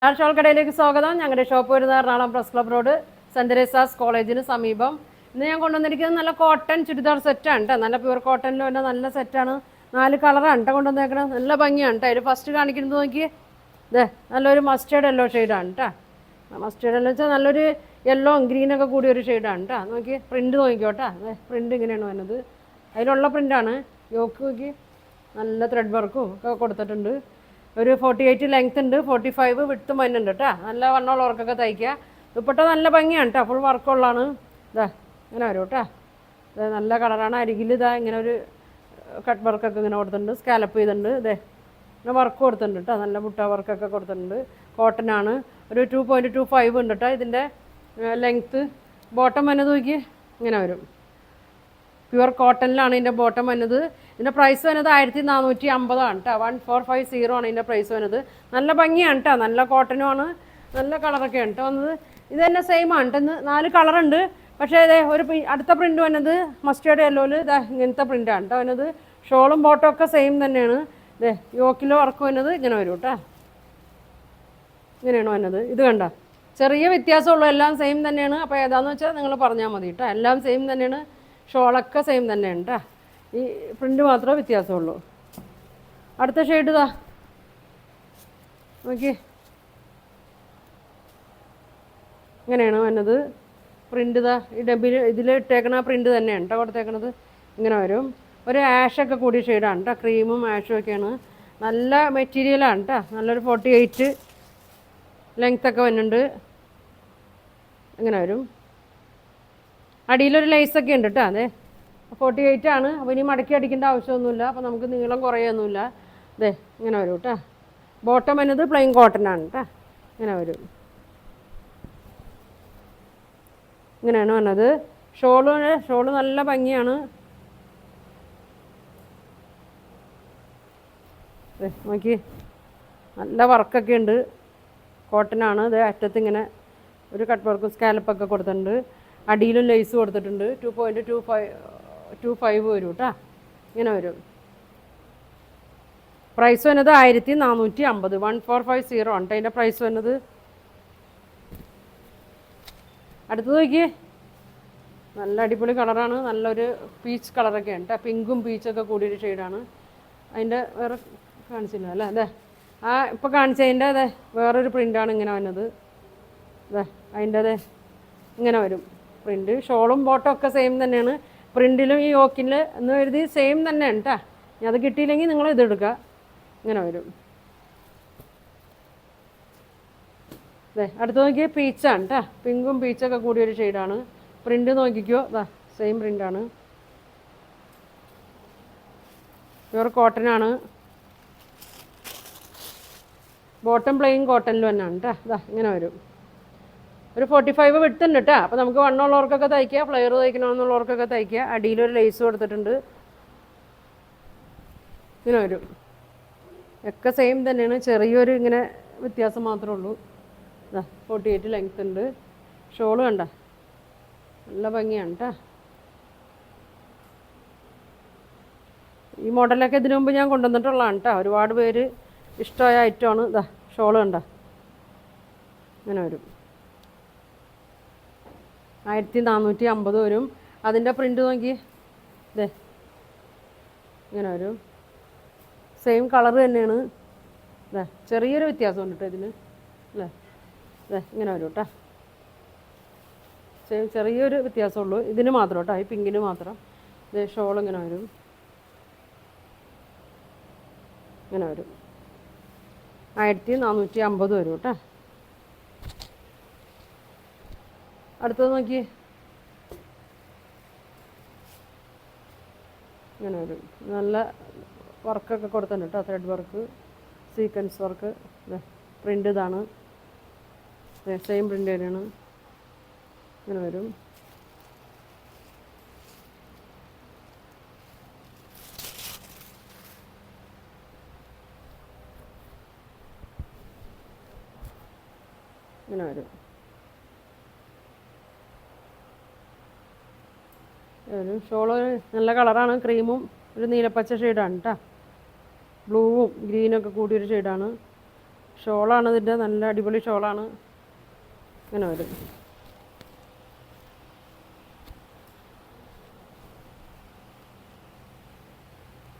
Shawl കടയിലേക്ക് സ്വാഗതം. ഞങ്ങളുടെ ഷോപ്പ് വരുന്നത് Ernakulam press club road saint Teresa's കോളേജിന് സമീപം. ഇന്ന് ഞാൻ കൊണ്ടുവന്നിരിക്കുന്നത് നല്ല കോട്ടൺ ചുരിദാർ സെറ്റാണ് കേട്ടോ. നല്ല പ്യൂർ കോട്ടണിൽ തന്നെ നല്ല സെറ്റാണ്. 4 കളറാണ് കേട്ടോ കൊണ്ടുവന്നേക്കണം. നല്ല ഭംഗിയാണ് കേട്ടോ. അതിൽ ഫസ്റ്റ് കാണിക്കുന്നത് നോക്കി, ഇതേ നല്ലൊരു മസ്റ്റേർഡ് യെല്ലോ ഷെയ്ഡാണ് കേട്ടോ. മസ്റ്റേർഡ് യെല്ലോ വെച്ചാൽ നല്ലൊരു യെല്ലോ ഗ്രീനൊക്കെ കൂടിയ ഒരു ഷെയ്ഡാണ് കേട്ടോ. നോക്കി പ്രിൻറ്റ് നോക്കിക്കോട്ടെ. പ്രിൻറ്റ് ഇങ്ങനെയാണ് വരുന്നത്. അതിലുള്ള പ്രിൻ്റാണ്. യോക്ക് നോക്കി നല്ല ത്രെഡ് വർക്കും ഒക്കെ കൊടുത്തിട്ടുണ്ട്. ഒരു 48 ലെങ്ത് ഉണ്ട്, 45 വിട്ടും വരുന്നുണ്ട് കേട്ടോ. നല്ല വണ്ണമുള്ളവർക്കൊക്കെ തയ്ക്കുക. ദുപ്പട്ട നല്ല ഭംഗിയാണ് കേട്ടോ. ഫുൾ വർക്കുള്ളതാണ്. ഇതാ ഇങ്ങനെ വരും കേട്ടോ. ഇത് നല്ല കളറാണ്. അരികിൽ ഇതാ ഇങ്ങനെ ഒരു കട്ട് വർക്കൊക്കെ ഇങ്ങനെ കൊടുത്തിട്ടുണ്ട്. സ്കാലപ്പ് ചെയ്തിട്ടുണ്ട്. ഇതേ ഇങ്ങനെ വർക്ക് കൊടുത്തിട്ടുണ്ട് കേട്ടോ. നല്ല മുട്ട വർക്കൊക്കെ കൊടുത്തിട്ടുണ്ട്. കോട്ടനാണ്. ഒരു 2.25 ഉണ്ട് കേട്ടോ ഇതിൻ്റെ ലെങ്ത്ത്. ബോട്ടം വന്നത് നോക്കി ഇങ്ങനെ വരും. പ്യുവർ കോട്ടണിലാണ് ഇതിൻ്റെ ബോട്ടം വന്നത്. ഇതിൻ്റെ പ്രൈസ് വന്നത് 1450 കേട്ടോ. 1450 ആണ് ഇതിൻ്റെ പ്രൈസ് വന്നത്. നല്ല ഭംഗിയാണ് കേട്ടോ. നല്ല കോട്ടനുമാണ്. നല്ല കളറൊക്കെയാണ് കേട്ടോ വന്നത്. ഇത് തന്നെ സെയിം ആണ് കേട്ടോ. 4 കളറുണ്ട്. പക്ഷേ ഇതേ ഒരു അടുത്ത പ്രിൻറ്റ് വന്നത് മസ്റ്റേർഡ് യെല്ലോയിൽ ഇതാ ഇങ്ങനത്തെ പ്രിൻ്റാണ് കേട്ടോ വന്നത്. ഷോളും ബോട്ടും ഒക്കെ സെയിം തന്നെയാണ്. ഇതേ യോക്കിലോ വർക്ക് വന്നത് ഇങ്ങനെ വരും കേട്ടോ. ഇങ്ങനെയാണ് വന്നത്. ഇത് കണ്ട ചെറിയ വ്യത്യാസമുള്ളൂ. എല്ലാം സെയിം തന്നെയാണ്. അപ്പോൾ ഏതാണെന്ന് വെച്ചാൽ നിങ്ങൾ പറഞ്ഞാൽ മതി കേട്ടോ. എല്ലാം സെയിം തന്നെയാണ്. ഷോളൊക്കെ സെയിം തന്നെയാണ് കേട്ടോ. ഈ പ്രിൻ്റ് മാത്രമേ വ്യത്യാസമുള്ളൂ. അടുത്ത ഷെയ്ഡ് ഇതാ നോക്കി ഇങ്ങനെയാണ് വന്നത്. പ്രിൻ്റ് ഇതാ ഈ ഡബിൽ ഇതിൽ ഇട്ടേക്കണ പ്രിൻ്റ് തന്നെയാണ് കേട്ടോ കൊടുത്തേക്കണത്. ഇങ്ങനെ വരും. ഒരു ആഷൊക്കെ കൂടിയ ഷെയ്ഡാണ് കേട്ടോ. ക്രീമും ആഷും ഒക്കെയാണ്. നല്ല മെറ്റീരിയലാണ് കേട്ടോ. നല്ലൊരു 48 ലെങ്ത്തൊക്കെ വരുന്നുണ്ട്. ഇങ്ങനെ വരും. അടിയിലൊരു ലേസൊക്കെ ഉണ്ട് കേട്ടോ. അതെ 48 ആണ്. അപ്പോൾ ഇനി മടക്കി അടിക്കേണ്ട ആവശ്യമൊന്നുമില്ല. അപ്പോൾ നമുക്ക് നീളം കുറയൊന്നുമില്ല. അതെ ഇങ്ങനെ വരും കേട്ടോ. ബോട്ടം എന്നത് പ്ലെയിൻ കോട്ടനാണ് കേട്ടോ. ഇങ്ങനെ വരും. ഇങ്ങനെയാണ് വന്നത്. ഷോള് നല്ല ഭംഗിയാണ്. അതെ നോക്കി നല്ല വർക്കൊക്കെ ഉണ്ട്. കോട്ടനാണ്. ഇത് അറ്റത്ത് ഇങ്ങനെ ഒരു കട്ട് വർക്കും സ്കാലപ്പൊക്കെ കൊടുത്തിട്ടുണ്ട്. അടിയിലും ലേസ് കൊടുത്തിട്ടുണ്ട്. 2.25 വരും കേട്ടോ. ഇങ്ങനെ വരും. പ്രൈസ് വന്നത് 1450. 1450 ആണ് കേട്ടോ അതിൻ്റെ പ്രൈസ് വന്നത്. അടുത്തത് നോക്കിയേ നല്ല അടിപൊളി കളറാണ്. നല്ലൊരു പീച്ച് കളറൊക്കെയാണ് കേട്ടോ. പിങ്കും പീച്ചൊക്കെ കൂടിയൊരു ഷെയ്ഡാണ്. അതിൻ്റെ വേറെ കാണിച്ചില്ല അല്ലേ. അതെ ഇപ്പോൾ കാണിച്ചതിൻ്റെ അതെ വേറൊരു പ്രിൻ്റാണ് ഇങ്ങനെ വന്നത്. അതെ അതിൻ്റെ അതെ ഇങ്ങനെ വരും പ്രിൻ്റ്. ഷോളും ബോട്ടും ഒക്കെ സെയിം തന്നെയാണ്. പ്രിൻറ്റിലും ഈ യോക്കിൽ എന്ന് എഴുതി സെയിം തന്നെയാണ് കേട്ടോ. ഇനി അത് കിട്ടിയില്ലെങ്കിൽ നിങ്ങൾ ഇതെടുക്കുക. ഇങ്ങനെ വരും. അതെ അടുത്ത് നോക്കിയാൽ പീച്ചാണ് കേട്ടോ. പിങ്കും പീച്ചൊക്കെ കൂടിയൊരു ഷെയ്ഡാണ്. പ്രിൻ്റ് നോക്കിക്കോ. ഇതാ സെയിം പ്രിൻ്റാണ്. പ്യുവർ കോട്ടനാണ്. ബോട്ടം പ്ലെയിൻ കോട്ടണിൽ തന്നെയാണ് കേട്ടോ. ഇതാ ഇങ്ങനെ വരും. ഒരു 45 വിട്ടുണ്ട് കേട്ടോ. അപ്പോൾ നമുക്ക് വണ്ണമുള്ളവർക്കൊക്കെ തയ്ക്കുക. ഫ്ലെയർ തയ്ക്കണമെന്നുള്ളവർക്കൊക്കെ തയ്ക്കുക. അടിയിലൊരു ലേസ് കൊടുത്തിട്ടുണ്ട്. ഇങ്ങനെ വരും. ഒക്കെ സെയിം തന്നെയാണ്. ചെറിയൊരു ഇങ്ങനെ വ്യത്യാസം മാത്രമേ ഉള്ളൂ. ഇതാ 48 ലെങ്ത് ഉണ്ട്. ഷോള് കണ്ട നല്ല ഭംഗിയാണ് കേട്ടോ. ഈ മോഡലൊക്കെ ഇതിനു മുമ്പ് ഞാൻ കൊണ്ടുവന്നിട്ടുള്ളതാണ് കേട്ടോ. ഒരുപാട് പേര് ഇഷ്ടമായ ഐറ്റമാണ്. ഇതാ ഷോള് കണ്ട ഇങ്ങനെ വരും. 1450 വരും. അതിൻ്റെ പ്രിൻ്റ് നോക്കി ഇതേ ഇങ്ങനെ വരും. സെയിം കളർ തന്നെയാണ്. ഇതാ ചെറിയൊരു വ്യത്യാസമുണ്ട് കേട്ടോ ഇതിന് അല്ലേ. ഇതേ ഇങ്ങനെ വരും കേട്ടോ. സെയിം ചെറിയൊരു വ്യത്യാസമുള്ളൂ ഇതിന് മാത്രം കേട്ടോ. ഈ പിങ്കിന് മാത്രം. ഇതേ ഷോൾ ഇങ്ങനെ വരും. ഇങ്ങനെ വരും. 1450 വരും കേട്ടോ. അടുത്തത് നോക്കി ഇങ്ങനെ വരും. നല്ല വർക്കൊക്കെ കൊടുത്തിട്ടുണ്ട് കേട്ടോ. Thread work, sequence work. Print ഇതാണ്. സെയിം പ്രിൻ്റ് തന്നെയാണ്. ഇങ്ങനെ വരും. ഇങ്ങനെ വരും. ഒരു ഷോള് നല്ല കളറാണ്. ക്രീമും ഒരു നീലപ്പച്ച ഷെയ്ഡാണ് കേട്ടോ. ബ്ലൂവും ഗ്രീനൊക്കെ കൂടിയൊരു ഷെയ്ഡാണ്. ഷോളാണ് ഇതിൻ്റെ, നല്ല അടിപൊളി ഷോളാണ്. ഇങ്ങനെ വരും.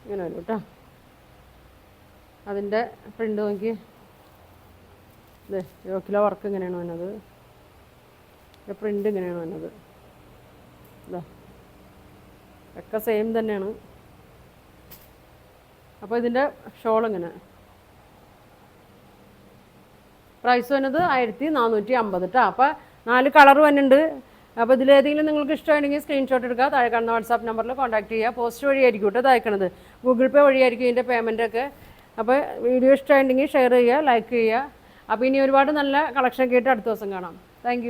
ഇങ്ങനെ വരും കേട്ടോ. അതിൻ്റെ പ്രിൻ്റ് നോക്കി, ഇതേ യോക്കിലെ വർക്ക് ഇങ്ങനെയാണ് വന്നത്, പ്രിൻ്റ് ഇങ്ങനെയാണ് വന്നത്. ഇതാ ഒക്കെ സെയിം തന്നെയാണ്. അപ്പോൾ ഇതിൻ്റെ ഷോൾ ഇങ്ങനെ, പ്രൈസ് വന്നത് 1450 കേട്ടോ. അപ്പോൾ 4 കളർ വന്നിട്ടുണ്ട്. അപ്പോൾ ഇതിലേതെങ്കിലും നിങ്ങൾക്ക് ഇഷ്ടമാണെങ്കിൽ സ്ക്രീൻഷോട്ട് എടുക്കുക, താഴെ കാണുന്ന വാട്സാപ്പ് നമ്പറിൽ കോൺടാക്ട് ചെയ്യുക. പോസ്റ്റ് വഴിയായിരിക്കും കേട്ടോ ഇത് അയക്കണത്, ഗൂഗിൾ പേ വഴിയായിരിക്കും ഇതിൻ്റെ പേയ്മെൻറ്റൊക്കെ. അപ്പോൾ വീഡിയോ ഇഷ്ടമായിട്ടുണ്ടെങ്കിൽ ഷെയർ ചെയ്യുക, ലൈക്ക് ചെയ്യുക. അപ്പോൾ ഇനി ഒരുപാട് നല്ല കളക്ഷനൊക്കെ ആയിട്ട് അടുത്ത ദിവസം കാണാം. താങ്ക്